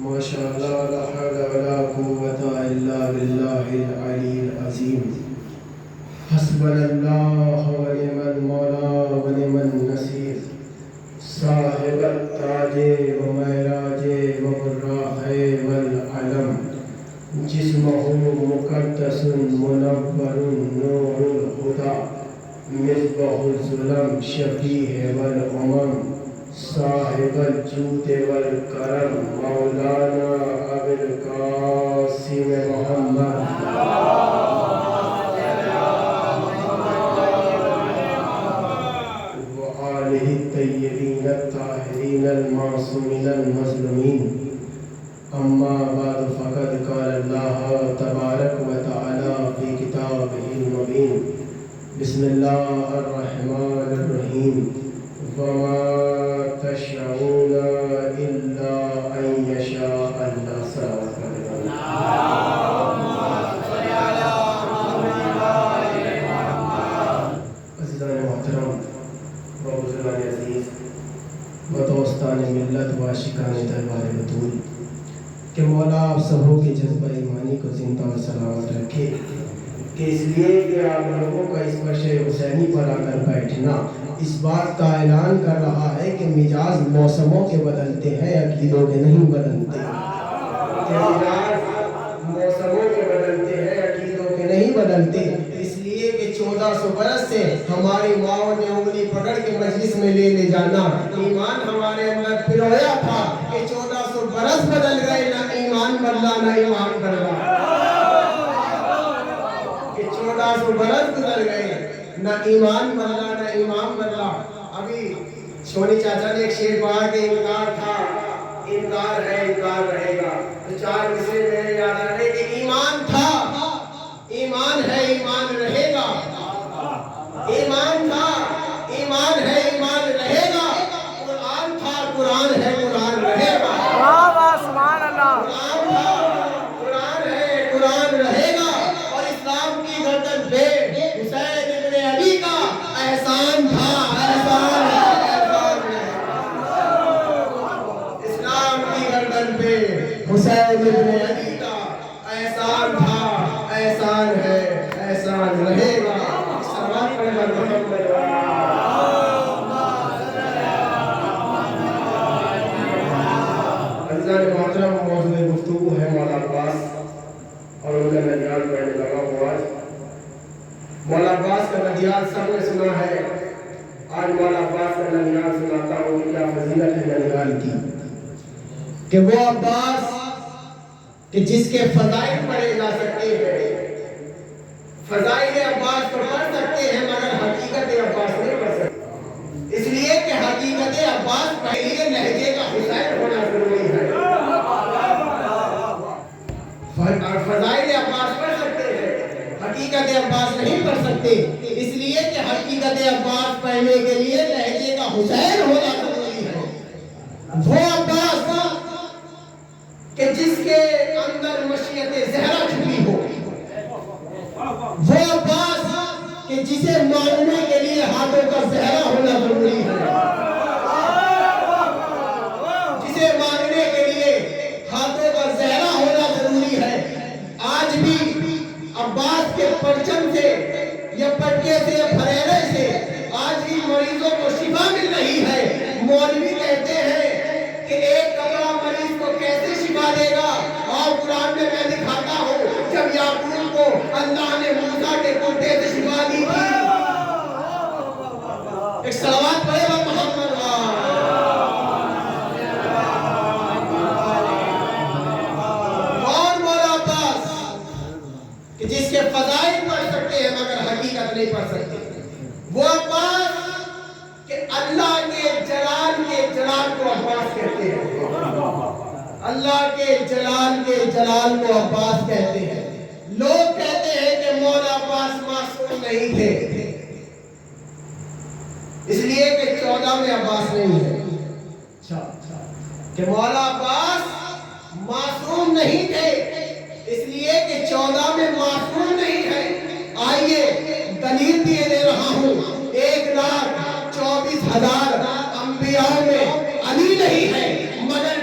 ما شاء الله لا حول ولا قوة إلا بالله العلي العظيم. حسبنا الله ونعم المولى ونعم النصير. صاحب التاج ومعراج وبراق والعلم، جسمه مقدس منور نور الهدى، مصباح الظلم شفیع والامم، صاحب الجود والکرم مولانا ابو القاسم محمد وآلہ الطیبین الطاہرین المعصومین المظلومین. اما بعد فقد قال اللہ تبارک و تعالی فی کتابہ المبین. بسم اللہ الرحمن الرحیم. وما تشاءون الا ان یشاء اللہ. صلوات عزیزان محترم و بزرگان عزیز و دوستان ملت و عاشقان دربار بطول، کہ مولا آپ سبوں کے جذبہ ایمانی کو زندہ و سلامت رکھے، کہ اس لیے کہ آپ لوگوں کا اس فرش حسینی پر آ کر بیٹھنا اس بات کا اعلان کر رہا ہے کہ مزاج موسموں کے بدلتے ہیں، عقیدوں کے نہیں بدلتے. کہ مزاج موسموں کے بدلتے ہیں، عقیدوں کے نہیں بدلتے. اس لیے کہ 1400 برس سے ہماری ماؤں نے انگلی پکڑ کے مجلس میں لے جانا. ایمان ہمارے اندر پرویا تھا کہ 1400 برس بدل گئے، نہ ایمان بدلا نہ ایمان بدلا. کہ 1400 برس گزر گئے، نہ ایمان بدلا نہ ایمان بدلا. ابھی سونی چاچا نے ایک شعر پڑھا کہ انکار تھا، انکار ہے، انکار رہے گا. تو 4 مصرے میرے یاد آ رہے کہ ایمان تھا، ایمان ہے، ایمان رہے گا. ایمان تھا، ایمان ہے، ایمان رہے گا. قرآن تھا، قرآن ہے، قرآن رہے گا. سبحان اللہ. قرآن تھا، قرآن ہے، قرآن رہے گا. اور اسلام کی گردن پہ حسین ابن علی کا احسان تھا، احسان ہے، احسان ہے. اسلام کی گردن پہ حسین ابن علی کا احسان تھا، احسان ہے، احسان رہے گا. سلام علیکم محمد. عزیزان محترم، موضوع گفتگو ہے مولا عباس اور ان کا نجات پڑھنے لگا ہوا. مولا عباس کا نجات سب نے سنا ہے. آج مولا عباس کا نجات سناتا ہوں کہ کیا فضیلت ہے نجات کی. کہ وہ عباس کہ جس کے فضائل پڑھے جا سکتے ہیں، فضائل عباس کو پڑھ سکتے ہیں مگر حقیقت عباس نہیں پڑھ سکتے. اس لیے کہ حقیقت عباس پہلے لہجے کا حسین ہونا ضروری ہے. فضائل عباس پڑھ سکتے ہیں، حقیقت عباس نہیں پڑھ سکتے. اس لیے کہ حقیقت عباس پڑھنے کے لیے لہجے کا حسین ہونا ضروری ہے. وہ عباس کہ جس کے اندر مشیت زہرا چھپی ہو، وہ عباس کہ جسے ماننے کے لیے ہاتھوں کا زہرا ہونا ضروری ہے. جسے ماننے کے لیے ہاتھوں کا زہرا ہونا ضروری ہے. آج بھی عباس کے پرچم سے یا پٹکے سے یا پھریرے سے آج بھی مریضوں کو شفا مل رہی ہے. مولوی کہتے ہیں کہ ایک کمرہ مریض کو کیسے شفا دے گا. اور قرآن میں دکھاتا ہوں جب یعقوب کو اللہ نے موسیٰ کے کلبے سے شفا دی تھی. ایک صلوات پڑھے گا محمد. اور مولا عباس کہ جس کے فضائل پڑھ سکتے ہیں مگر حقیقت نہیں پڑھ سکتے. وہ عباس کہ اللہ کے جلال کو عباس کہتے ہیں. اللہ کے جلال کو عباس کہتے ہیں. لوگ کہتے ہیں کہ مولا عباس معصوم نہیں تھے، اس لیے کہ 14 میں عباس نہیں ہے. کہ مولا عباس معصوم نہیں تھے، اس لیے کہ 14 میں معصوم نہیں ہے. آئیے دلیل بھی دے رہا ہوں. 1,24,000 انبیاء میں علی نہیں ہے مگر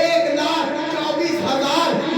1,24,000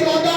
14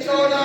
14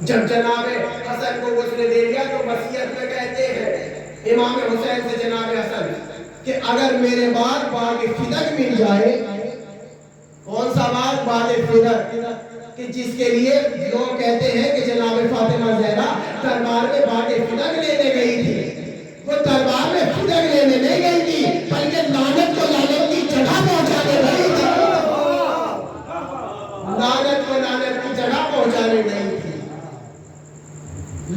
جب جناب حسن کو غسل دے دیا تو وصیت میں کہتے ہیں امام حسین سے جناب حسن کہ اگر میرے بعد باغ فدق مل جائے، کون سا باغ؟ باغ فدق، کہ جس کے لیے لوگ کہتے ہیں کہ جناب فاطمہ زہرا دربار میں باغ فدق لینے گئی تھی، وہ دربار میں فدق لینے نہیں گئی تھی بلکہ لعنت کو لعنت کی جگہ پہنچانے گئی تھی، لعنت کو لعنت کی جگہ پہنچانے گئی تھی،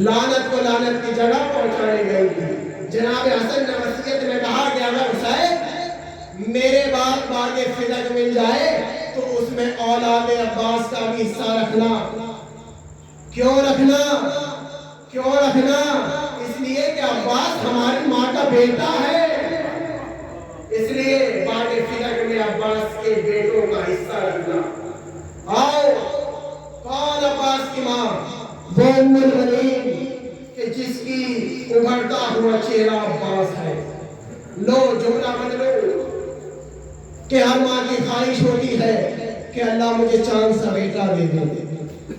لعنت کو لعنت کی جگہ پہنچانے گئی تھی۔ جناب حسن نے وصیت میں کہا کہ اگر حسین میرے بعد باغ فدق مل جائے تو اس میں اولاد عباس کا بھی حصہ رکھنا۔ کیوں رکھنا؟ کیوں رکھنا؟ اس لیے کہ عباس ہماری ماں کا بیٹا ہے، اس لیے باغ فدق میں عباس کے بیٹوں کا حصہ رکھنا۔ آؤ، کون عباس کی ماں؟ وہ ام المنین کہ جس کی ابھرتا ہوا چہرہ عباس ہے۔ لو جملہ بدلو کہ ہر ماں کی خواہش ہوتی ہے کہ اللہ مجھے چاند سا بیٹا دے دے،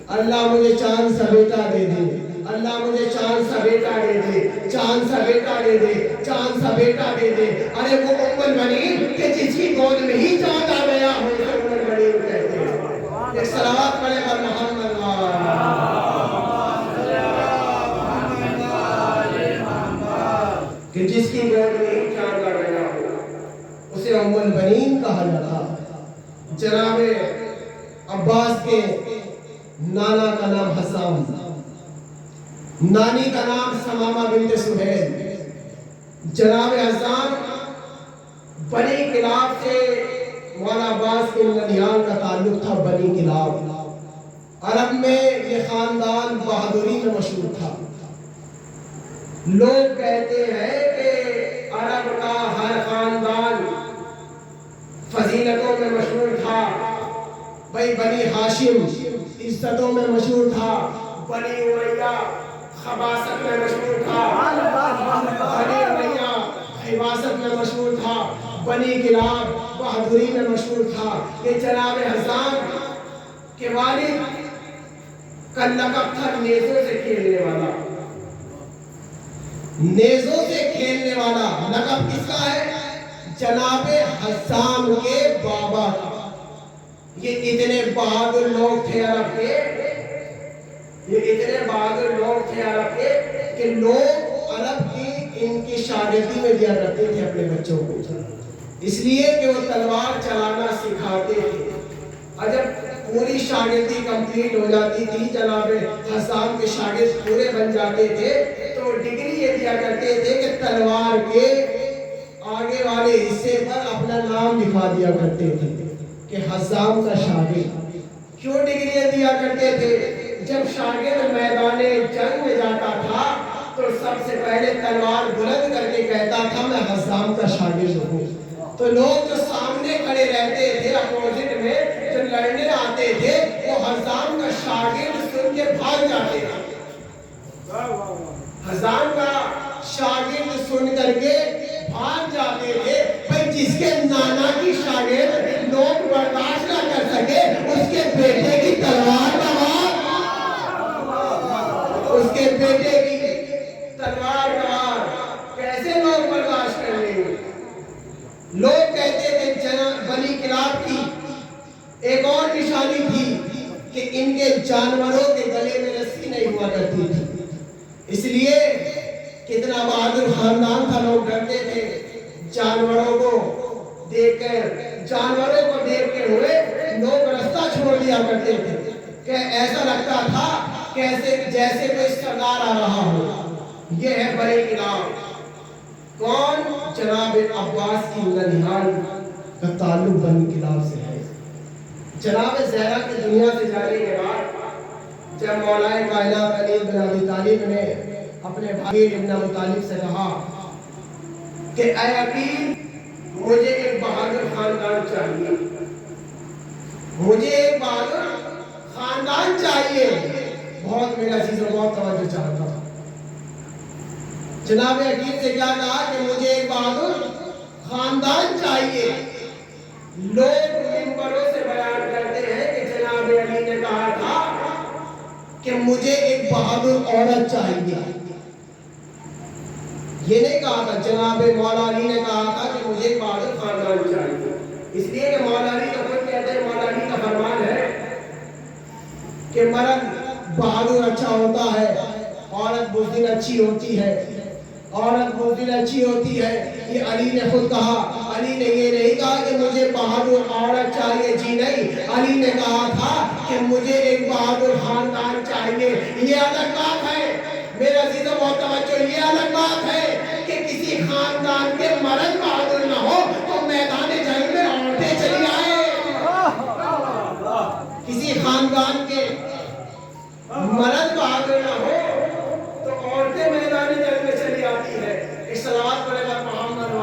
اللہ مجھے چاند سا بیٹا دے دے، اللہ مجھے چاند سا بیٹا دے دے، چاند سا بیٹا دے دے، چاند سا بیٹا دے دے۔ ارے وہ ام المنین کہ جس کی گود میں ہی چاند آ گیا ہو تو ام المنین کہتے ہیں۔ ایک صلوات پڑھے بر محمد کہ جس کی گود میں ہی چاند آ گیا ہو اسے ام البنین کہا جاتا۔ جناب عباس کے نانا کا نام حسام، نانی کا نام سمامہ بنت سہیل۔ جناب حسام بنی کلاب سے مولا عباس کے ننیال کا تعلق تھا۔ بنی کلاب عرب میں یہ خاندان بہادری میں مشہور تھا۔ لوگ کہتے ہیں کہ عرب کا ہر خاندان فضیلتوں میں مشہور تھا۔ بھئی بنی ہاشم عزتوں میں مشہور تھا، بنی امیہ خباثت میں مشہور تھا، بنی امیہ خباثت میں مشہور تھا، بنی کلاب بہادری میں مشہور تھا۔ یہ جناب حسام کے والد کا لقب تھا نیزوں سے کھیلنے والا، نیزوں سے کھیلنے والا۔ لقب کس کا ہے؟ جناب حسام کے بابا کا۔ یہ اتنے بہادر لوگ تھے عرب کے، یہ اتنے بہادر لوگ تھے عرب کے کہ لوگ عرب کی ان کی شاگردی میں دیا کرتے تھے اپنے بچوں کو، اس لیے کہ وہ تلوار چلانا سکھاتے تھے۔ اور جب پوری شاگردی کمپلیٹ ہو جاتی تھی، جناب حسام کے شاگرد پورے بن جاتے تھے، تو ڈگری یہ دیا کرتے تھے کہ تلوار کے آگے والے حصے پر اپنا نام لکھا دیا کرتے تھے کہ حسام کا شاگرد۔ کیوں ڈگری دیا کرتے تھے؟ جب شاگرد میدان جنگ میں جاتا تھا تو سب سے پہلے تلوار بلند کر کے کہتا تھا میں حسام کا شاگرد ہوں۔ تو لوگ جو سامنے کھڑے رہتے تھے اپوزٹ میں جو لڑنے آتے تھے وہ حسام کا شاگرد سن کے بھاگ جاتے تھے، حسام کا شاگرد سن کر کے بھاگ جاتے تھے۔ بھئی جس کے نانا کی شاگرد لوگ برداشت نہ کر سکے اس کے بیٹے کی تلوار کا وار، اس کے بیٹے کی تلوار کا وار کیسے لوگ برداشت کر لیں گے؟ لوگ کہتے تھے جناب بنی کلاب کی ایک اور نشانی تھی کہ ان کے جانوروں کے گلے میں رسی نہیں ہوا کرتی تھی، اس لیے کتنا بہادر خاندان تھا۔ لوگ ڈرتے تھے جانوروں کو دیکھ کر، جانوروں کو دیکھتے ہوئے لوگ رستہ چھوڑ دیا کرتے تھے کہ ایسا لگتا تھا جیسے کوئی سردار آ رہا ہو۔ یہ ہے بنی کلاب۔ کون؟ جناب عباس کی ننیال کا تعلق بنی کلاب سے ہے۔ جناب زہرا کی دنیا سے جانے کے بعد جب مولا کائنات علی بن ابی طالب نے اپنے بھائی ابن ابی طالب سے کہا کہ اے عقیل مجھے ایک بہادر خاندان چاہیے، مجھے ایک بہادر خاندان چاہیے، بہت میرا عزیز و بہت توجہ چاہتا تھا۔ جناب عقیل سے کیا کہا کہ مجھے ایک بہادر خاندان چاہیے۔ لوگ منبروں سے بیان کرتے ہیں کہ جناب علی نے کہا تھا کہ کہ مجھے ایک بہادر عورت چاہیے. یہ نہیں کہا تھا، جناب مولا علی نے کہا تھا کہ مجھے ایک بہادر خاندان چاہیے. اس لیے کہ مولا علی کا خود کہتے ہیں، مولا علی کا فرمان ہے کہ مرد بہادر اچھا ہوتا ہے، عورت بزدل اچھی ہوتی ہے، عورت بزدل اچھی ہوتی ہے. یہ علی نے خود کہا. علی نے یہ نہیں کہا کہ مجھے بہادر عورت چاہیے، جی نہیں، علی نے کہا تھا کہ مجھے ایک بہادر خاندان چاہیے. یہ الگ بات ہے میرے عزیزوں، بہت توجہ، یہ الگ بات ہے کہ کسی خاندان کے مرد بہادر نہ ہو تو میدان جنگ میں عورتیں چلی آئے. کسی خاندان کے مرد بہادر نہ ہو تو عورتیں میدان جنگ میں چلی آتی ہے. اس صلوات پڑھے گا محمد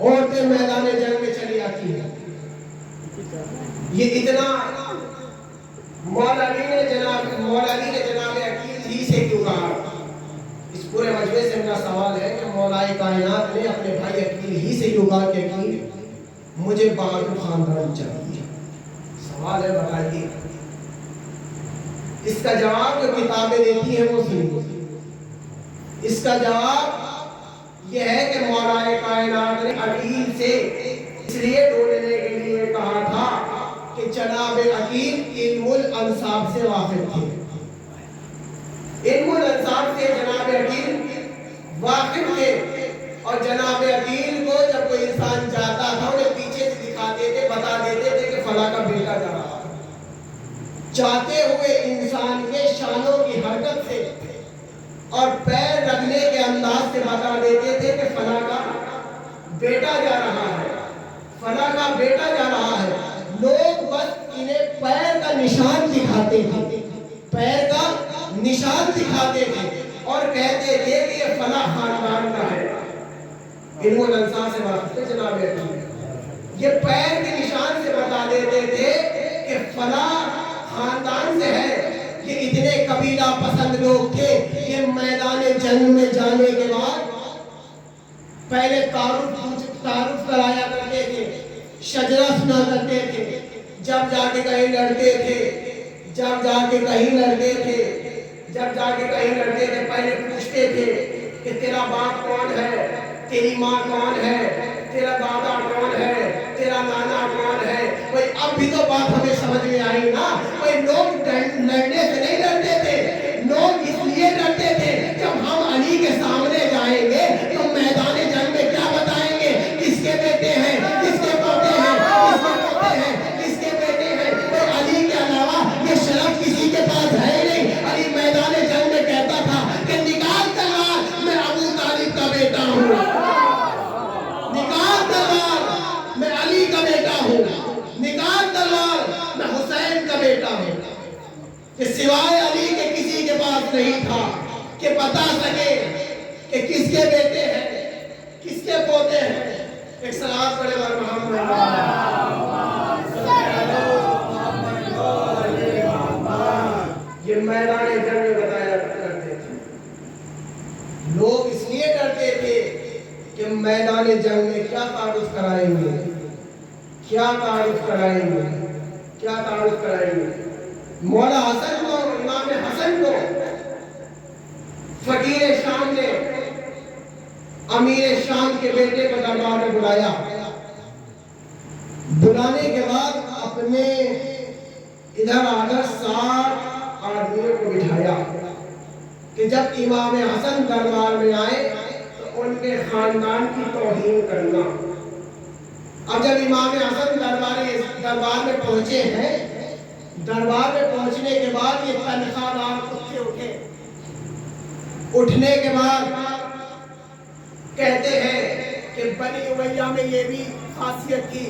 عورتیں میدان جنگ میں چلی آتی ہے. یہ اتنا مولا علی نے جناب عقیل ہی سے کیوں کہا؟ اس پورے مجمع سے میرا سوال ہے کہ مولا کائنات نے اپنے بھائی عقیل ہی سے کیوں کہا کہ عقیل مجھے بہادر خاندان چاہیے؟ سوال ہے، بتائیے. اس کا جواب جو کتابیں دیتی ہیں وہ سنیے. اس کا جواب یہ ہے کہ مولا کائنات نے عقیل سے اس لیے ڈھونڈنے کے لیے کہا تھا کہ جناب عقیل علم الانصاب سے واقف تھے. علم الانصاب سے جناب عقیل واقف تھے، اور جناب عقیل کو جب کوئی انسان جاتا تھا انہیں پیچھے سے دکھاتے تھے، بتا دیتے تھے کہ فلاں کا بیٹا جا رہا ہے. چاہتے ہوئے انسان کے شانوں کی حرکت سے اور پیر رکھنے کے انداز سے بتا دیتے تھے کہ فلاں کا بیٹا جا رہا ہے، فلاں کا بیٹا جا رہا ہے. لوگ بس انہیں پیر کا نشان دکھاتے تھے، پیر کا نشان دکھاتے تھے اور کہتے تھے کہ یہ فلاں خاندان کا ہے. علم الانصاب سے واقف تھے جناب عقیل. یہ پیر کے نشان سے بتا دیتے تھے کہ فلاں خاندان سے ہے. یہ اتنے قبیلہ پسند لوگ تھے. یہ میدان جنگ میں جانے کے بعد پہلے تعارف کرایا کرتے تھے، شجرہ سنا کرتے تھے. جب جا کے کہیں لڑتے تھے، جب جا کے کہیں لڑتے تھے پہلے پوچھتے تھے کہ تیرا باپ کون ہے، تیری ماں کون ہے، تیرا دادا کون ہے، تیرا نانا کون ہے. کوئی اب بھی تو بات ہمیں سمجھ میں آئی نا. کوئی لوگ لڑنے سے نہیں لڑتے تھے، لوگ اس لیے لڑتے تھے جب ہم علی کے سامنے جائیں گے تو میدان جنگ میں کیا بتائیں گے، کس کے بیٹے ہیں، کس کے پوتے ہیں، کس کے پوتے ہیں، کس کے بیٹے ہیں. تو علی کے علاوہ یہ شرف کسی کے پاس ہے ہی نہیں. علی میدان جنگ میں کہتا تھا کہ نکال تلوار، میں ابو طالب کا بیٹا ہوں، نکال تلوار، میں علی کا بیٹا ہوں، نکال تلوار، میں حسین کا بیٹا ہوں. کہ سوائے علی کے کسی کے پاس نہیں تھا کہ بتا سکے کہ کس کے بیٹے ہیں، کس کے پوتے ہیں. ایک صلوات پڑھے بر محمد. یہ میدان جنگ میں بتایا کرتے تھے. لوگ اس لیے ڈرتے تھے کہ میدان جنگ میں کیا تعارف کرائیں گے، کیا تعارف کرائیں گے، کیا تعارف کرائیں گے. مولا حسن کو، امام حسن کو فقیر شام نے امیر شام کے بیٹے کو دربار میں بلایا. بلانے کے بعد اپنے ادھر آدھر 60 آدمیوں کو بٹھایا کہ جب امام حسن دربار میں آئے تو ان کے خاندان کی توہین کرنا. اب جب امام حسن دربار میں پہنچے ہیں، دربار میں پہنچنے کے بعد یہ تنخواہ دار کتے اٹھے. اٹھنے کے بعد کہتے ہیں کہ بنی امیہ میں یہ بھی خاصیت تھی،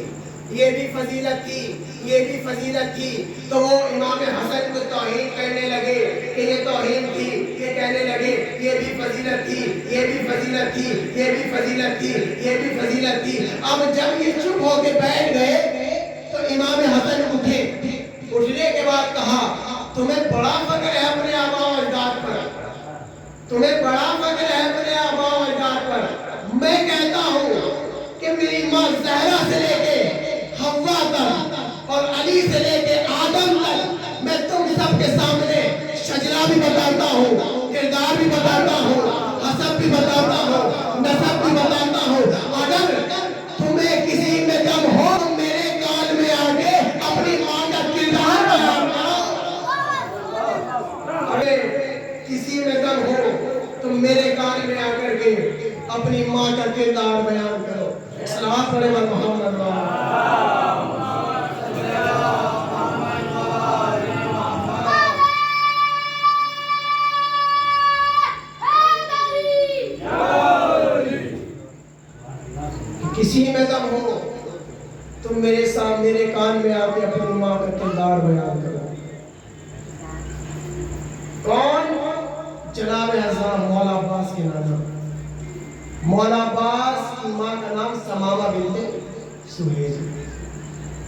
یہ بھی فضیلت تھی، یہ بھی فضیلت تھی. تو وہ امام حسن کو توہین کرنے لگے کہ یہ توہین تھی. یہ کہنے لگے یہ بھی فضیلت تھی، یہ بھی فضیلت تھی، یہ بھی فضیلت تھی، یہ بھی فضیلت تھی. اب جب یہ چپ ہو کے بیٹھ گئے تو امام حسن اٹھے. اٹھنے کے بعد کہا تمہیں بڑا فخر ہے اپنے آباء و اجداد پر، تمہیں بڑا فخر ہے اپنے آباء و اجداد پر. میں کہتا ہوں کہ میری ماں زہرا سے لے کے حوا پڑھے محمد اللہ۔ کسی میں دم ہو تم میرے سامنے میرے کان میں آ کے اپنی ماں کا کردار بیان کرو۔ کون؟ جناب اعظم مولا عباس کے نانا۔ مولا عباس کی ماں کا نام سمامہ بنت سہیل۔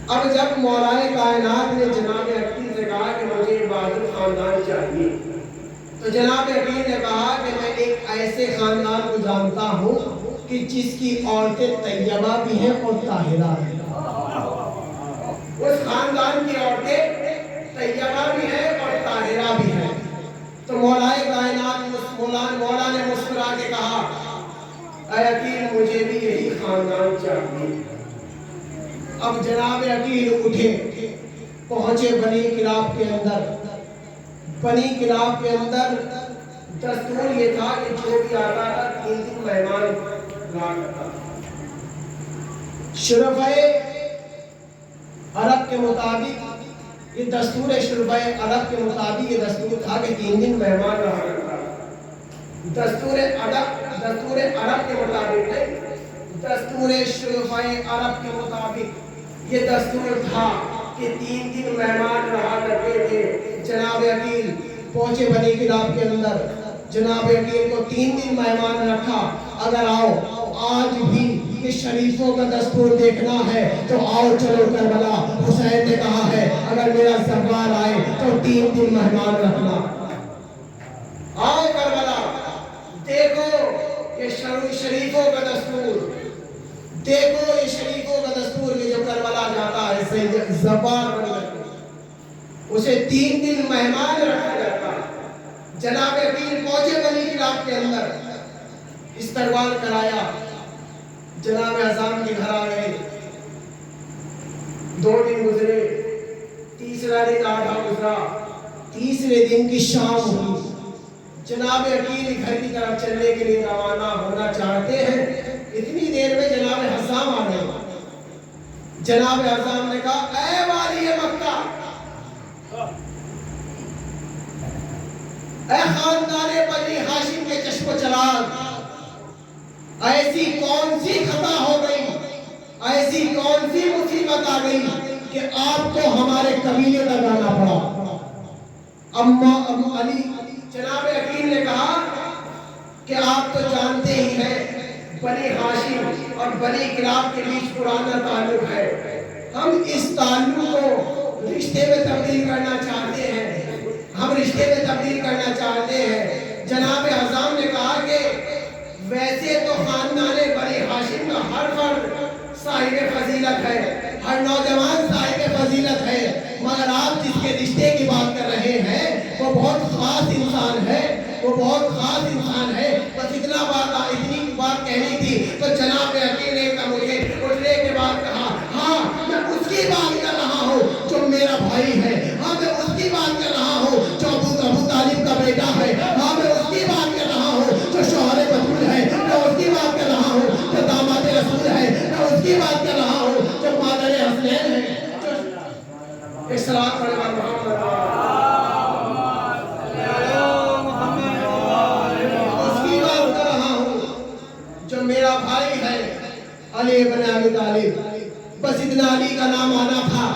اب جب مولا کائنات نے جناب عقیل سے کہا کہ مجھے بہادر خاندان چاہیے، تو جناب عقیل نے کہا کہ میں ایک ایسے خاندان کو جانتا ہوں کہ جس کی عورتیں طیبہ بھی ہیں اور طاہرہ بھی ہیں۔ اس خاندان کی عورتیں طیبہ بھی ہیں اور طاہرہ بھی ہیں۔ تو مولا کائنات مولا نے مسکرا کے کہا اے عقیل مجھے بھی یہی خاندان چاہیے۔ اب جناب عقیل اٹھے، پہنچے بنی کلاب کے اندر۔ بنی کلاب کے اندر دستور یہ تھا کہ جو بھی آتا تھا 3 دن مہمان لا کرتا تھا۔ شرفۂ عرب کے مطابق یہ دستور شرفۂ عرب کے مطابق یہ دستور تھا کہ 3 دن مہمان رہا کرتا تھا۔ دستور عرب کے مطابق نہیں، دستور شرفۂ عرب کے مطابق یہ دستور تھا کہ 3 دن مہمان رہا کرتے تھے۔ جناب عقیل پہنچے بنی کلاب کے اندر، جناب عقیل کو 3 دن مہمان رکھا۔ اگر آؤ آج بھی کہ شریفوں کا دستور دیکھنا ہے تو آؤ چلو کربلا۔ حسین نے کہا ہے اگر میرا زوال آئے تو 3 دن مہمان رکھنا۔ آؤ کربلا، دیکھو یہ شریفوں کا دستور، دیکھو یہ شریفوں کا دستور کہ جو کربلا جاتا ہے سید زبان بن جاتا ہے، اسے 3 دن مہمان رکھا جاتا ہے۔ جناب عقیل پہنچے بنی کلاب کے اندر، استقبال کرایا، جناب اعظم کے گھر آ گئے۔ 2 دن گزرے، تیسرا دن آدھا گزرا، تیسرے دن کی شام ہوئی۔ جناب عقیل گھر کی طرف چلنے کے لیے روانہ ہونا چاہتے ہیں، اتنی دیر میں جناب حسام آ گئے۔ جناب اعظم نے کہا اے والی مکہ، اے خاندان بنی ہاشم کے چشم و چراغ، ایسی کون سی خطا ہو گئی، ایسی کون سی مصیبت آ گئی کہ آپ کو ہمارے قبیلے تک آنا پڑا؟ اما علی جناب عقیل نے کہا کہ آپ تو جانتے ہی ہیں بنی ہاشم اور بنی کلاب کے بیچ پرانا تعلق ہے، ہم اس تعلق کو رشتے میں تبدیل کرنا چاہتے ہیں، ہم رشتے میں تبدیل کرنا چاہتے ہیں۔ جناب اعظم نے کہا کہ ویسے تو خاندان بنی ہاشم کا ہر فرد صاحب فضیلت ہے، ہر نوجوان صاحب فضیلت ہے، مگر آپ جس کے رشتے کی بات کر رہے ہیں وہ بہت خاص انسان ہے، وہ بہت خاص انسان ہے۔ بس اتنی بات کہنی تھی تو جناب عقیل نے مجھے اٹھنے کے بعد کہا ہاں میں اس کی بات کر رہا ہوں جو میرا بھائی ہے، ہاں میں اس کی بات کر رہا ہوں جو ابو طالب کا بیٹا ہے، ہاں میں اس کی بات کر رہا ہوں جو شوہر بطول ہے، میں اس کی بات کر رہا ہوں جو داماد رسول ہے، میں اس کی بات کر رہا ہوں جو مادر حسنین ہے۔ السلام علیکم محمد، میرا بھائی ہے علی بن ابی طالب۔ بس اتنا علی کا نام آنا تھا،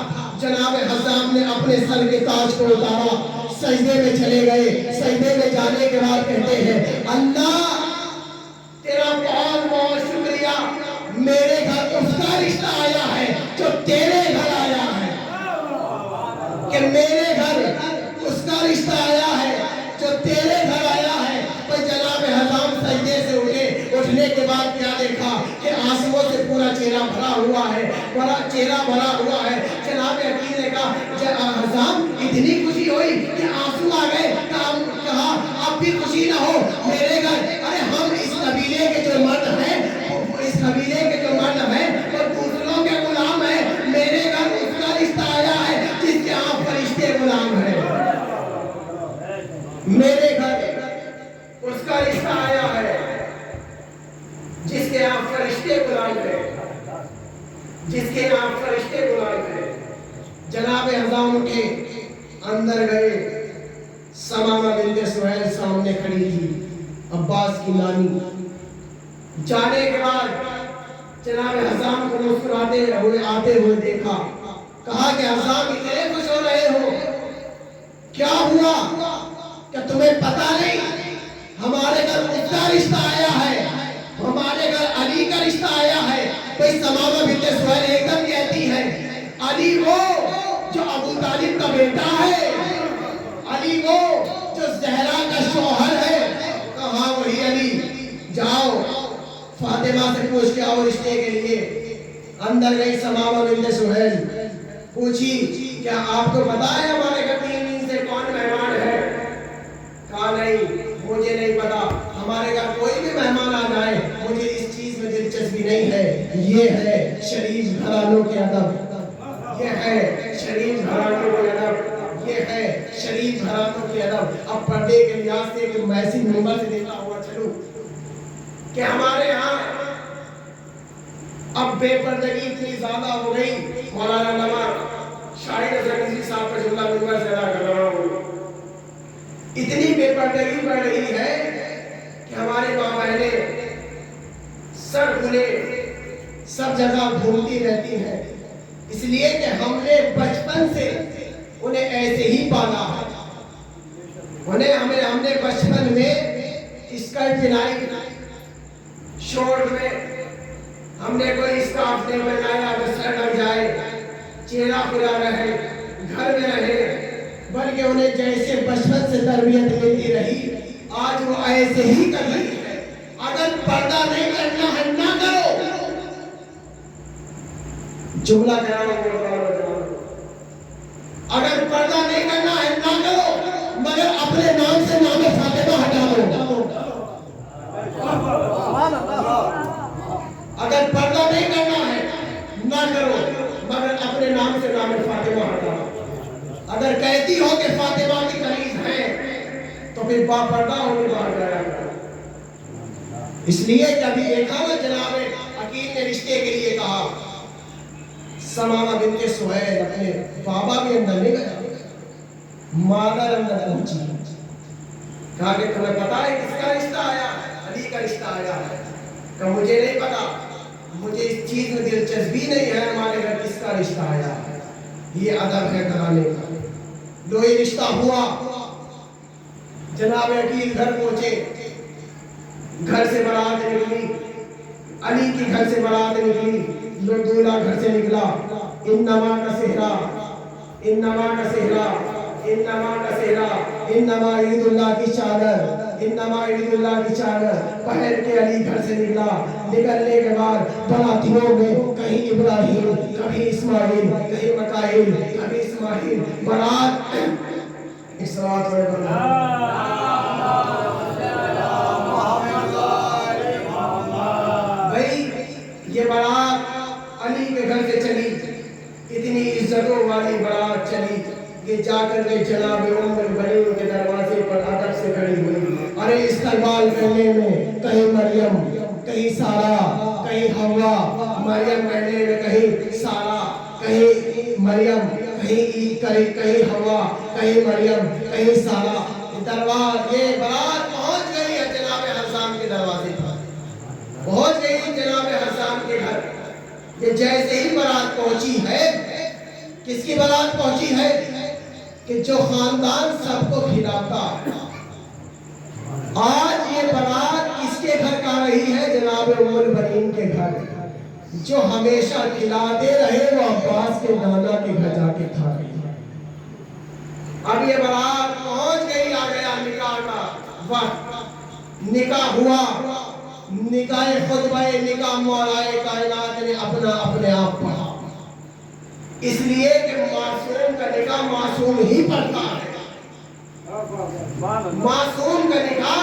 جناب حسام نے اپنے سر کے تاج کو اتارا، سجدے میں چلے گئے۔ سجدے میں جانے کے بعد کہتے ہیں اللہ تیرا بہت بہت شکریہ، میرے گھر اس کا رشتہ آیا ہے جو تیرے گھر آیا ہے، کہ میرے گھر اس کا رشتہ آیا ہے جو تیرے گھر آیا ہے۔ تو جناب حسام سجدے سے اٹھے، اٹھنے کے بعد کیا دیکھا کہ آنسوؤں سے پورا چہرہ بھرا ہوا ہے، پورا چہرہ بھرا ہوا ہے۔ جناب عقیل نے کہا حسام اتنی خوشی ہوئی کہ آنسو آ گئے، کہا اب بھی خوشی نہ ہو میرے گھر، ارے ہم اس قبیلے کے جو مرد ہیں، اس قبیلے کے جو مرد ہیں وہ دوسروں کے غلام ہیں، میرے گھر اس کا رشتہ آیا ہے جس کے آپ فرشتے غلام ہیں، میرے گھر اس کا رشتہ آیا ہے جس کے آپ فرشتے غلام ہیں۔ جس کے نام فرشتے بلائے گئے. جناب حزام اٹھے, اندر گئے. سمامہ بنت سہیل سامنے کھڑی تھی, عباس کی نانی. جانے کے بعد جناب حزام کو مسکراتے ہوئے آتے ہوئے دیکھا. کہا کہ حزام اتنے خوش ہو رہے ہو, کیا ہوا؟ کہ تمہیں پتا نہیں ہمارے گھر اس کا رشتہ آیا ہے, ہمارے گھر علی کا رشتہ آیا ہے. بھئی سمامہ بنت سہیل ایک دم کہتی ہے, علی وہ جو ابو طالب کا بیٹا ہے, علی وہ جو زہرا کا شوہر ہے. کہا وہی علی. جاؤ فاطمہ سے پوچھ کے آؤ رشتے کے لیے. اندر گئی سمامہ بنت سہیل, پوچھی کیا آپ کو پتا ہے ہمارے گھر 3 دن سے کون مہمان ہے؟ کہا نہیں مجھے نہیں پتا, ہمارے گھر کوئی بھی مہمان آ جائے مجھے اس چیز میں دلچسپی نہیں ہے. یہ ہے شریف گھرانوں کے ادب, یہ ہے شریف گھرانوں کے ادب, یہ ہے شریف گھرانوں کے ادب. اب پردے کے لحاظ سے کہ میسی نمبر سے دیکھا ہوا چلو کہ ہمارے ہاں اب بے پردگی اتنی زیادہ ہو گئی. مولانا نواز شاہد ازرقی صاحب کا جملہ نمبر سے ادا کر رہا ہوں. اتنی بے پردگی بڑھ رہی ہے کہ ہمارے ماں بہنیں سر کھلے سب جگہ گھومتی رہتی ہیں, اس لیے کہ ہم نے بچپن سے انہیں ایسے ہی پالا. ہم نے بچپن میں اسکرٹ پہنائی, شورٹ میں ہم نے کوئی اسکارف نہیں پہنایا تو سر ڈھک جائے, چہرہ کھلا رہے, گھر میں رہے, بلکہ انہیں جیسے بچپن سے تربیت ملتی رہی آج وہ ایسے ہی کر رہی ہے. اگر پردہ نہیں کرنا ہے نہ کرو. جملہ اگر پردہ نہیں کرنا ہے نہ کرو, مگر اپنے نام سے نام فاطمہ ہٹا دو. اگر پردہ نہیں کرنا ہے نہ کرو, مگر اپنے نام سے نام فاطمہ ہٹا دو. اگر کہتی ہو کہ فاطمہ کی قریب ہے تو پھر با پردہ ہو کے باہر جایا کرو. اس لیے کہ ابھی دیکھا نا جناب عقیل نے رشتے کے لیے کہا, سمامہ بنت سہیل اپنے بابا بھی اندر نہیں گیا, مادر اندر پہنچی. کہا کہ تمہیں پتا ہے کس کا رشتہ آیا؟ علی کا رشتہ آیا ہے. کہ مجھے نہیں پتا, مجھے اس چیز میں دلچسپی نہیں ہے ہمارے گھر کس کا رشتہ آیا ہے. یہ ادب ہے گھرانے کا. لو یہ رشتہ ہوا. جناب عقیل گھر پہنچے, گھر سے بارات نکلی, علی کی گھر سے بارات نکلی, لو دولہا گھر سے نکلا. انما کا صحرا, انما کا صحرا, انما کا صحرا, انما عید اللہ کی چادر, انما عید اللہ کی چادر پہن کے علی گھر سے نکلا. نکلنے کے بعد براتیوں میں کہیں ابراہیم, کہیں اسماعیل, کہیں مکائیل, کہیں اسماعیل. برات اسرات بھائی یہ برات علی کے گھر سے چلی, اتنی عزتوں والی برات چلی. یہ جا کر کے جناب ام البنین کے دروازے پر ادب سے کھڑی ہوئی. ارے استقبال کرنے میں کہیں مریم, کہیں سارہ, کہیں حوا. مریم کہنے میں کہیں سارہ, کہیں مریم, کہیں حوا, کہیں مریم, کہیں سارہ. دربار یہ برات پہنچ گئی ہے جناب حسان کے دروازے پر, پہنچ گئی جناب حسان کے گھر. یہ جیسے ہی برات پہنچی ہے, کس کی برات پہنچی ہے؟ کہ جو خاندان سب کو کھلاتا. آج یہ برات کس کے گھر کا رہی ہے؟ جناب ام البنین کے گھر. جو ہمیشہ کھلاتے رہے وہ عباس کے نانا کے گھر جا کے کھا رہی ہے. اب یہ برات پہنچ گئی, آ گیا نکاح کا وقت. نکاح ہوا, نکاح خطبہ نکاح مولا کائنات نے اپنے آپ پڑھا. اس لیے کہ معصوم کا نکاح معصوم ہی پڑھتا ہے. معصوم کا نکاح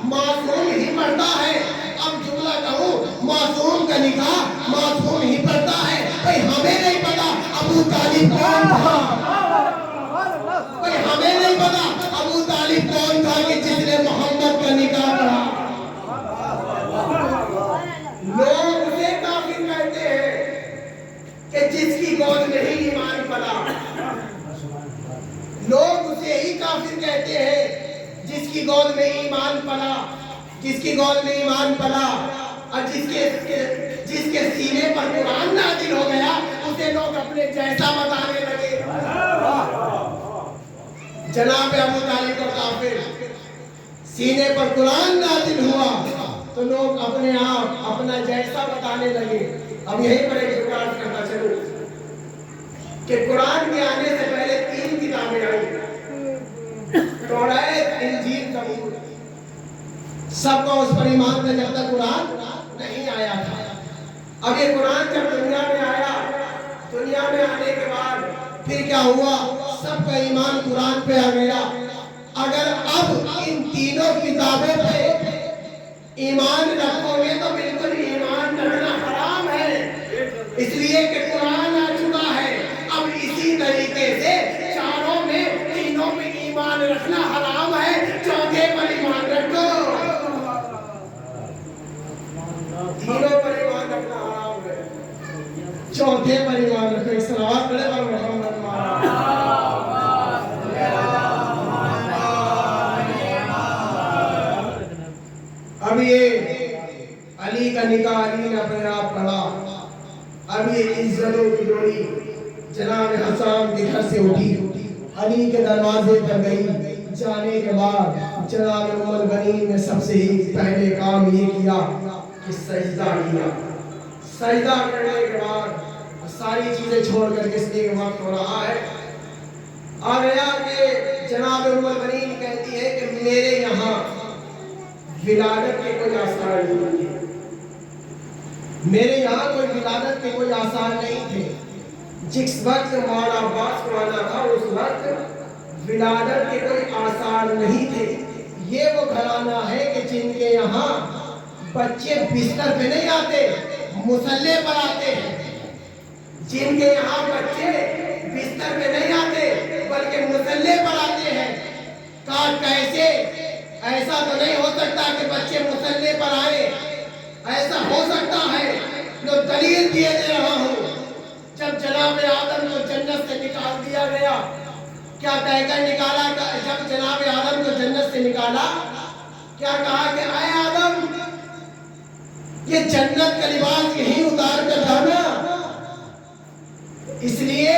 معصوم ہی پڑھتا ہے. اب جملہ کہوں, معصوم کا نکاح معصوم ہی پڑھتا ہے. بھئی ہمیں نہیں پتا ابو طالب کون تھا, بھئی ہمیں نہیں پتا ابو طالب کون تھا کہ جس نے محمد کا نکاح پڑھا. لوگ اسے کافر کہتے ہیں, کہ جس کی گود میں ہی ایمان پلا. لوگ اسے ہی کافر کہتے ہیں جس کی گود میں ایمان پلا، جس کی گود میں ایمان پلا. اور جس کے سینے پر قرآن نازل ہو گیا اسے لوگ اپنے جیسا بتانے لگے. جناب ابو طالب کا کافر، سینے پر قرآن نازل ہوا تو لوگ اپنے آپ اپنا جیسا بتانے لگے. اب یہیں پر ایک بات کرنا چلوں کہ قرآن کے آنے سے پہلے 3 کتابیں آئیں، توریت، انجیل، زبور. سب کو اس پر ایمان تھا جب تک قرآن نہیں آیا تھا. اب یہ قرآن جب دنیا میں آیا، دنیا میں آنے کے بعد پھر کیا ہوا؟ سب کا ایمان قرآن پہ آ گیا. اگر اب ان تینوں کتابوں پہ ایمان رکھو گے تو بالکل ایمان رکھنا حرام ہے، اس لیے کہ قرآن آ چکا ہے. اب اسی طریقے سے چاروں میں، تینوں میں ایمان رکھنا حرام ہے، چوتھے پر ایمان رکھو. تینوں پر ایمان رکھنا حرام ہے، چوتھے پر ایمان رکھو. ایک صلوات پڑھے پر محمد اب یہ علی کا نکاح علی نے اپنے آپ پڑھا. اب یہ عزتوں کی ڈوری جناب حسان کے گھر سے اٹھی، علی کے دروازے پر گئی. جانے کے بعد جناب ام البنین نے سب سے ہی پہلے کام یہ کیا کہ سجدہ کیا. سجدہ کرنے کے بعد ساری چیزیں چھوڑ کر کے، اس لیے وقت ہو رہا ہے، آ گیا کہ جناب ام البنین کہتی ہے کہ میرے یہاں ولادت کے کوئی آثار نہیں تھے، میرے یہاں کوئی ولادت کے کوئی آثار نہیں تھے. جس وقت مولا عباس کو آنا تھا اس وقت ولادت کے کوئی آثار نہیں تھے. یہ وہ گھرانہ ہے کہ جن کے یہاں بچے بستر پہ نہیں آتے، مصلے پر آتے ہیں. جن کے یہاں بچے بستر پہ نہیں آتے بلکہ مصلے پر آتے ہیں. کہا کیسے؟ ایسا تو نہیں ہو سکتا کہ بچے مصلے پر آئے. ایسا ہو سکتا ہے، جو دلیل دیے دے رہا ہوں. جب جناب آدم کو جنت سے نکال دیا گیا، کیا کہہ کر نکالا؟ جب جناب آدم کو جنت سے نکالا کیا کہا کہ اے آدم یہ جنت کا لباس یہی اتار کر جانا. اس لیے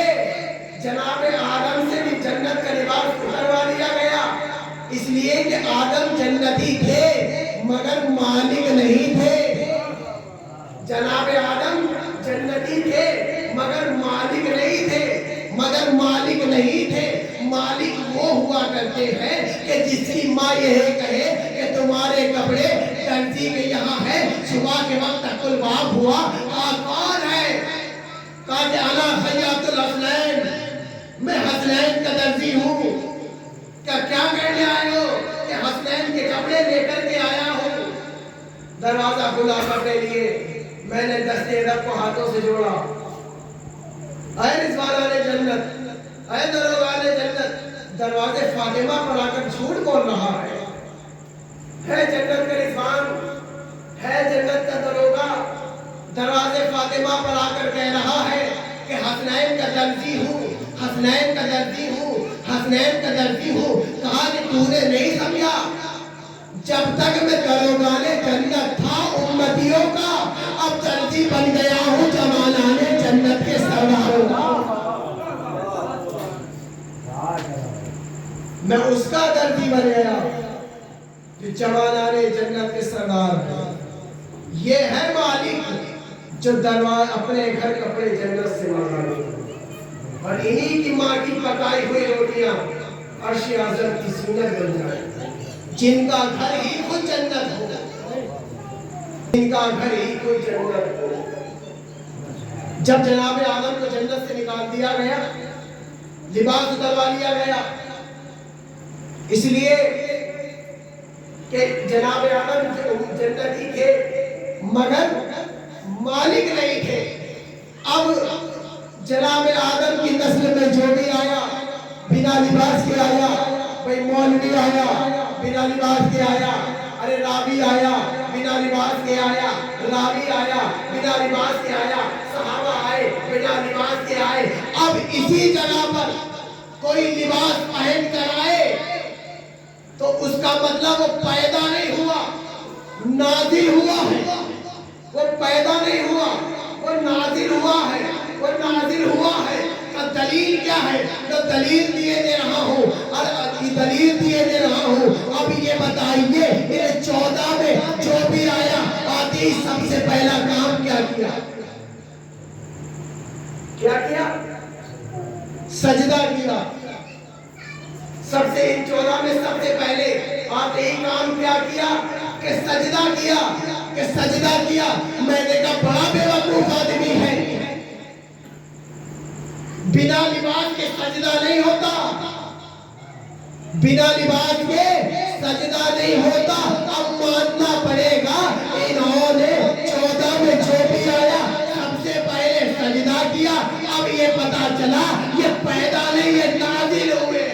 جناب آدم سے بھی جنت کا لباس اتروا دیا گیا، اس لیے کہ آدم جنتی تھے مگر مالک نہیں تھے. جناب آدم جنتی تھے مگر مالک نہیں تھے، مگر مالک نہیں تھے. مالک وہ ہوا کرتے ہیں کہ جس کی ماں یہ کہے کہ تمہارے کپڑے درزی کے یہاں ہے، صبح کے وقت تقل باب ہوا، کون ہے؟ کہا کہ انا خیاط الحسنین، میں حسنین کا درزی ہوں. کیا کرنے آئے ہو؟ کہ حسنین کے کپڑے لے کر کے آیا ہوں. دروازہ کھلا کپڑے لیے، میں نے دستے رب کو ہاتھوں سے جوڑا. اے رضوان جنت، اے دروازے جنت، دروازے فاطمہ پر آ کر جھوٹ بول رہا ہے جنت کا رضوان، ہے جنت کا دروگا، دروازے فاطمہ پر آ کر کہہ رہا ہے کہ حسنین کا درزی ہوں، حسنین کا درزی ہوں، حسنین کا درزی ہوں. کہا کہ تو نے نہیں سمجھا، جب تک میں دروگانے جنت تھا امتیوں کا، اب درزی بن گیا ہوں جمالانے جنت کے سرداروں کا. میں اس کا درزی بن گیا جو جمالانے جنت کے سردار ہے. یہ ہے مالک جو اپنے گھر کپڑے جنت سے منگانے، اور انہی کی ماں کی پکائی ہوئی روٹیاں عرش اعظم کی سنت بن جائیں. جن کا گھر ہی خود جنت ہو، جن کا گھر ہی خود جنت ہو. جب جناب آدم کو جنت سے نکال دیا گیا، لباس اتروا لیا گیا، اس لیے کہ جناب آدم جنتی تھے مگر مالک نہیں تھے. اب جناب آدم کی نسل میں جو بھی آیا بنا لباس کے آیا، کوئی مولوی آیا بنا لباس کے آیا، ارے رابی آیا بنا لباس کے آیا، راوی آیا بنا لباس کے آیا، صحابہ آئے بنا بنا لباس کے آئے. اب اسی جگہ پر کوئی لباس پہن کر آئے تو اس کا مطلب وہ پیدا نہیں ہوا, نازل ہوا ہے. وہ پیدا نہیں ہوا, وہ نازل ہوا ہے. وہ نازل ہوا ہے. تو دلیل کیا ہے؟ تو دلیل دیے دے رہا ہوں, اور دلیل دیے دے رہا ہوں. اب یہ بتائیے 14 میں جو بھی آیا آتے ہی سب سے پہلا کام کیا کیا؟ کیا کیا؟ سجدہ کیا. سب سے 14 میں سب سے پہلے آتے ہی کام کیا کیا؟ کہ سجدہ کیا. کہ سجدہ کیا. میں نے کہا بڑا بے وقوف آدمی ہے, بنا لباس کے سجدہ نہیں ہوتا, بنا لباس کے سجدہ نہیں ہوتا. اب ماننا پڑے گا انہوں نے 14 میں جو بھی آیا سب سے پہلے سجدہ کیا. اب یہ پتا چلا یہ پیدا نہیں, یہ نازل ہوئے.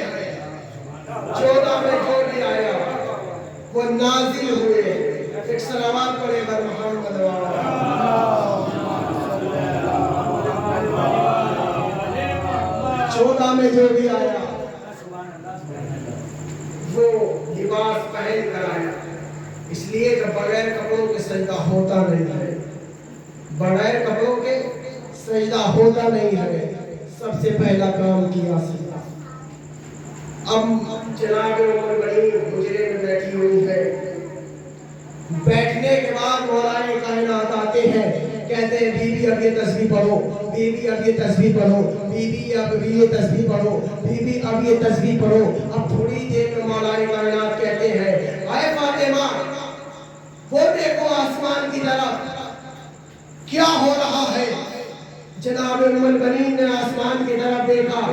14 میں جو بھی آیا وہ نازل ہوئے. ایک سلامات پڑھے بر محمد والا. 14 میں جو بھی آیا وہ لباس پہن کر آیا. اس لیے کہ بغیر کپڑوں کے سجدہ ہوتا نہیں ہے, بغیر کپڑوں کے سجدہ ہوتا نہیں ہے. سب سے پہلا کام کیا سجدہ. اب جناب عمر بنی حجرے میں بیٹھی ہوئی ہے. بیٹھنے کے بعد مولانا کائنات آتے ہیں, کہتے ہیں بی بی اب یہ تسبیح پڑھو, بی بی اب یہ تسبیح پڑھو, بی بی اب یہ تسبیح پڑھو, بی بی اب یہ تسبیح پڑھو. اب تھوڑی دیر میں مولانا کائنات کہتے ہیں اے فاطمہ وہ دیکھو آسمان کی طرف کیا ہو رہا ہے. جناب ام البنین نے آسمان کی طرف دیکھا.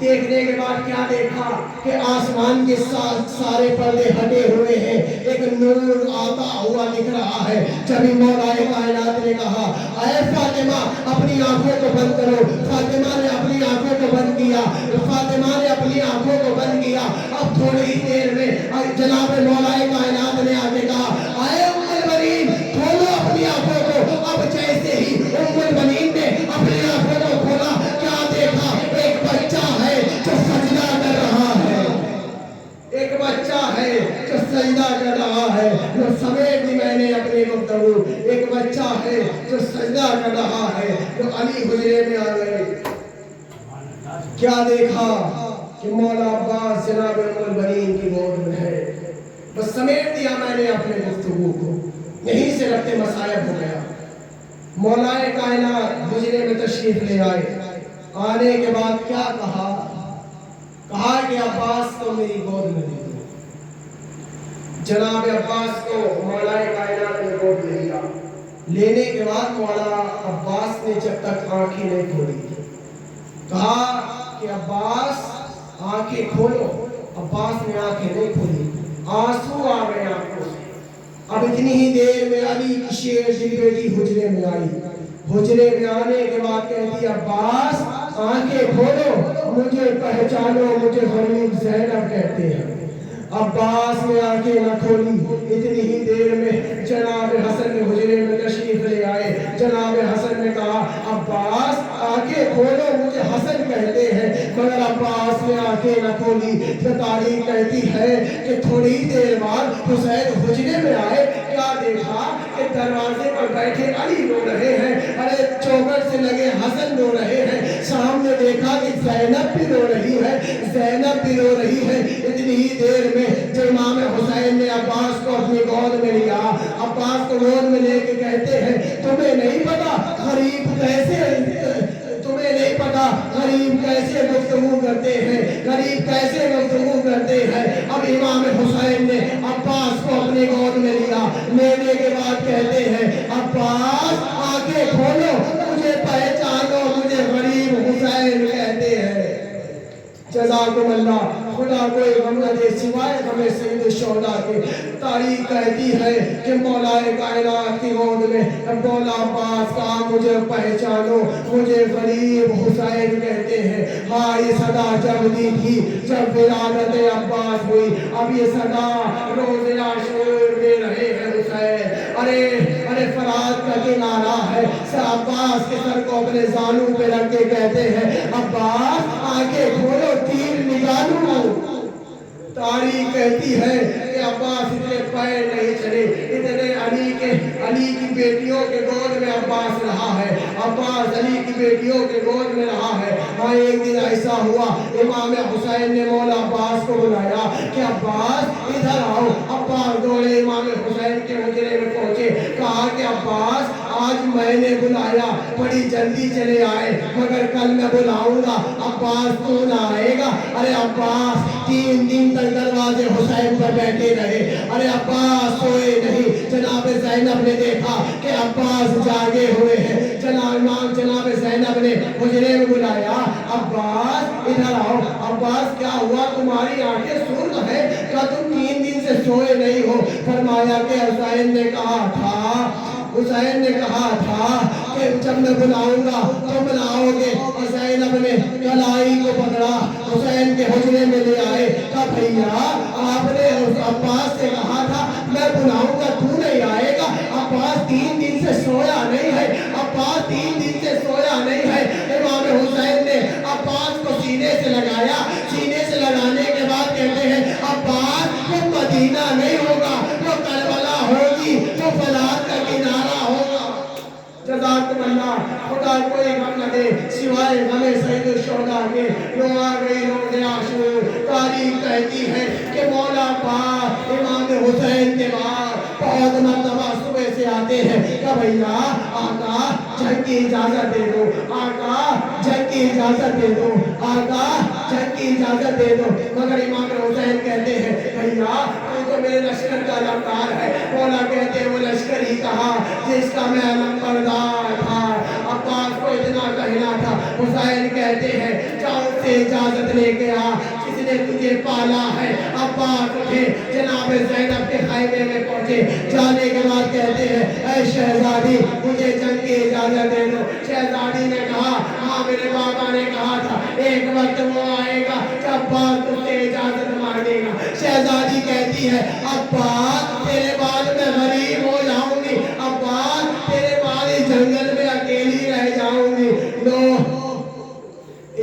دیکھنے کے بعد کیا دیکھا کہ آسمان کے سارے پردے ہٹے ہوئے ہیں, ایک نور آتا ہوا دکھ رہا ہے. جبھی مولا کائنات نے کہا اے فاطمہ اپنی آنکھوں کو بند کرو. فاطمہ نے اپنی آنکھوں کو بند کیا. فاطمہ نے اپنی آنکھوں کو بند کیا. اب تھوڑی ہی دیر میں جناب مولا کائنات نے آگے کہا اے ام البنین کھولو اپنی آنکھوں کو. اب جیسے ہی ام البنین نے اپنی آنکھوں کو کھولا کیا دیکھا؟ ایک بچہ ہے جو سجدہ کر رہا ہے. ایک بچہ ہے جو سجدہ کر رہا ہے. جو سمیٹ دی میں نے اپنی گفتگو. ایک بچہ ہے جو سجدہ کر رہا ہے, جو علی حجرے میں آ گئے. کیا دیکھا کہ مولا عباس جناب ام البنین کی گود میں ہے. بس سمیٹ دیا میں نے اپنے گفتگو کو, یہیں سے ربط مصائب ہو گیا. مولا کائنات حجرے میں تشریف لے آئے. آنے کے بعد کیا کہا؟ کہا کہ عباس کو میری گود میں دے دو. جناب عباس کو مولا کائنات نے گود میں لیا. لینے کے بعد مولا عباس نے جب تک آنکھیں نہیں کھولی کہا کہ عباس آنکھیں کھولو. عباس نے آنکھیں نہیں کھولی, آنسو آ گئے آنکھوں سے. اب اتنی ہی دیر میں علی کی شیر کی بیٹی حجرے میں آئی. حجرے میں آنے کے بعد کہتی عباس آنکھیں کھولو, مجھے پہچانو, مجھے غریب زینب کہتے ہیں. عباس نے آنکھیں نہ کھولی. اتنی ہی دیر میں جناب حسن نے حجرے میں تشریف لے آئے. جناب حسن نے کہا عباس آنکھیں کھولو, مجھے حسن کہتے ہیں. مگر عباس نے آنکھیں نہ کھولی. تو تاریخ کہتی ہے کہ تھوڑی دیر بعد حسین حجرے میں آئے. کیا دیکھا کہ دروازے پر بیٹھے علی رو رہے ہیں, ارے چوکٹ سے لگے حسن رو رہے ہیں. سامنے دیکھا کہ زینب بھی رو رہی ہے, زینب بھی رو رہی ہے. اتنی ہی دیر میں جو امام حسین نے عباس کو اپنی گود میں لیا. عباس کو گود میں لے کے کہتے ہیں تمہیں نہیں پتا غریب کیسے گفتگو کرتے ہیں, غریب کیسے گفتگو کرتے ہیں. اب امام حسین نے عباس کو اپنی گود میں لیا. لینے کے بعد کہتے ہیں عباس آنکھیں کھولو, مجھے پہچانو, مجھے غریب حسین کہتے ہیں. جزاکم اللہ. خدا کوئی غم نہ دے سوائے غم سید الشہداء کے. تاریخ کہتی ہے کہ مولا کائنات کی گود میں مولا عباس کا مجھے پہچانو, مجھے غریب حسین کہتے ہیں. ہاں یہ صدا جب دی تھی جب ولادت عباس ہوئی. اب یہ صدا روز عاشور دے رہے ہیں حسین. ارے فرات کا کنارہ ہے. عباس کے سر کو اپنے زانوں پہ رکھ کے کہتے ہیں عباس آنکھیں کھولو تیر نکالوں. تاریخ کہتی ہے کہ عباس اتنے پیر نہیں چلے, اتنے علی کی بیٹیوں کے گود میں عباس رہا ہے. عباس علی کی بیٹیوں کے گود میں رہا ہے. ہاں ایک دن ایسا ہوا امام حسین نے مولا عباس کو بلایا کہ عباس ادھر آؤ. عباس دوڑے امام حسین کے حجرے میں پہنچے, کہا کہ عباس آج میں نے بلایا, بڑی جلدی چلے آئے, مگر کل میں بلاؤں گا عباس تو نہ آئے گا. ارے عباس 3 دن تک دروازے حسین پر بیٹھے رہے. ارے عباس سوئے نہیں. جناب زینب نے دیکھا کہ عباس جاگے ہوئے ہیں. جناب زینب نے حجرے میں بلایا عباس ادھر آؤ. عباس کیا ہوا, تمہاری آنکھیں سرخ ہیں, کیا تم 3 دن سے سوئے نہیں ہو؟ فرمایا کہ حسین نے کہا تھا کہ جب میں بلاؤں گا تو بلاؤ گے. زینب نے کلائی کو پکڑا, حسین کے حجرے میں لے آئے. کہا بھیا آپ نے عباس سے کہا تھا میں بلاؤں گا, تو نہیں آئے گا. عباس 3 دن سے سویا نہیں ہے. عباس 3 دن سے سویا نہیں ہے. امام حسین نے عباس کو سینے سے لگایا. سینے سے لگانے کے بعد کہتے ہیں عباس وہ مدینہ نہیں ہوگا, وہ کربلا ہوگی, وہ فلات کا کنارہ ہوگا. جزاکم اللہ. خدا کوئی غم نہ دے سوائے غم سید الشہداء کے. لو آ گئی روز عاشور. تاریخ کہتی ہے کہ مولا پاک امام حسین کے بعد بہت مرتبہ صبح سے آتے ہیں کہ بھیا آقا جنگ کی اجازت دے دو, آقا جنگ کی اجازت دے دو, آقا جنگ کی اجازت دے دو. مگر امام حسین کہتے ہیں بھیا تو میرے لشکر کا علمدار ہے. مولا کہتے ہیں وہ لشکر ہی کہا جس کا میں علمبردار تھا. عباس کو اتنا کہنا تھا. حسین کہتے ہیں جاؤ سے اجازت لے کے آ, جس نے تجھے پالا ہے. عباس اٹھے, جناب زینب کے خیمے میں پہنچے. جانے کے بعد کہتے ہیں اے شہزادی مجھے جنگ کی اجازت دے دو. شہزادی نے کہا ہاں میرے بابا نے کہا تھا ایک وقت وہ آئے گا کہ عباس تجھ سے اجازت مانگے گا. شہزادی کہتی ہے عباس تیرے بعد میں غریب ہو جاؤں گی, عباس تیرے بعد اس جنگل میں اکیلی رہ جاؤں گی. لو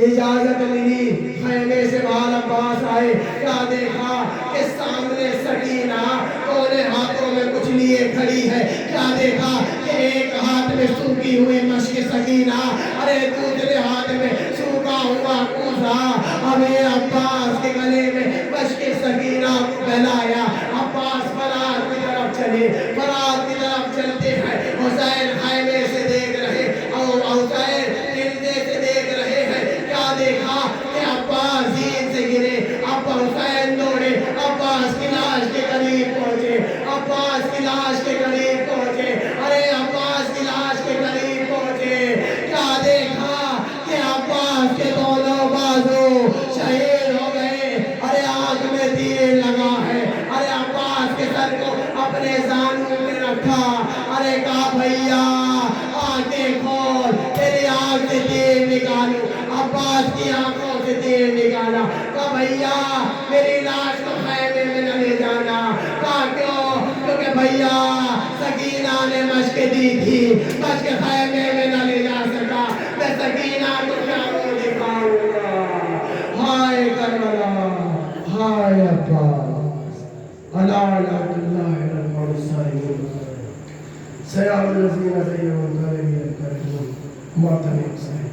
اجازت ملی, خیمے سے باہر عباس آئے. کیا دیکھا کہ سامنے سکینہ دونوں ہاتھوں میں کچھ لیے کھڑی ہے. کیا دیکھا کہ ایک ہاتھ میں سوکھی ہوئی مشک سکینہ, ارے دوسرے ہاتھ میں سوکھا ہوا کوزہ. ہمیں عباس کے گلے میں مشک سکینہ کو پہنایا. عباس فرات کی طرف چلے. فرات کی طرف چلتے ہیں. حسین خیمے سے دیکھ رہے, حسین پردے سے دیکھ رہے ہیں. کیا دیکھا کہ عباس زین سے گرے. اب حسین دوڑے, عباس کی لاش کے قریب پہنچے. عباس کی لاش کے قریب پہنچے. ارے عباس کی لاش کے قریب پہنچے. کیا دیکھا کہ عباس کے دونوں بازو شہید ہو گئے. ارے آنکھ میں تیر لگا ہے. ارے عباس کے سر کو اپنے زانوں میں رکھا. ارے کہا بھیا آنکھیں کھول, تیری آنکھ سے تیر نکالوں. عباس کی آنکھوں سے تیر نکالا. کہا بھیا میری لاش کو خیمے میں نہ لے جانا. کہا کیوں؟ کیونکہ بھیا سکینہ نے مشق دی تھی, مشق خیمے میں نہ لے جا سکا. میں سکینہ کو کیا منہ دکھاؤں گا. ہائے کربلا, ہائے عباس. اللہ اللہ سیاب الذین سیئون کریم کریم ماتم حسین.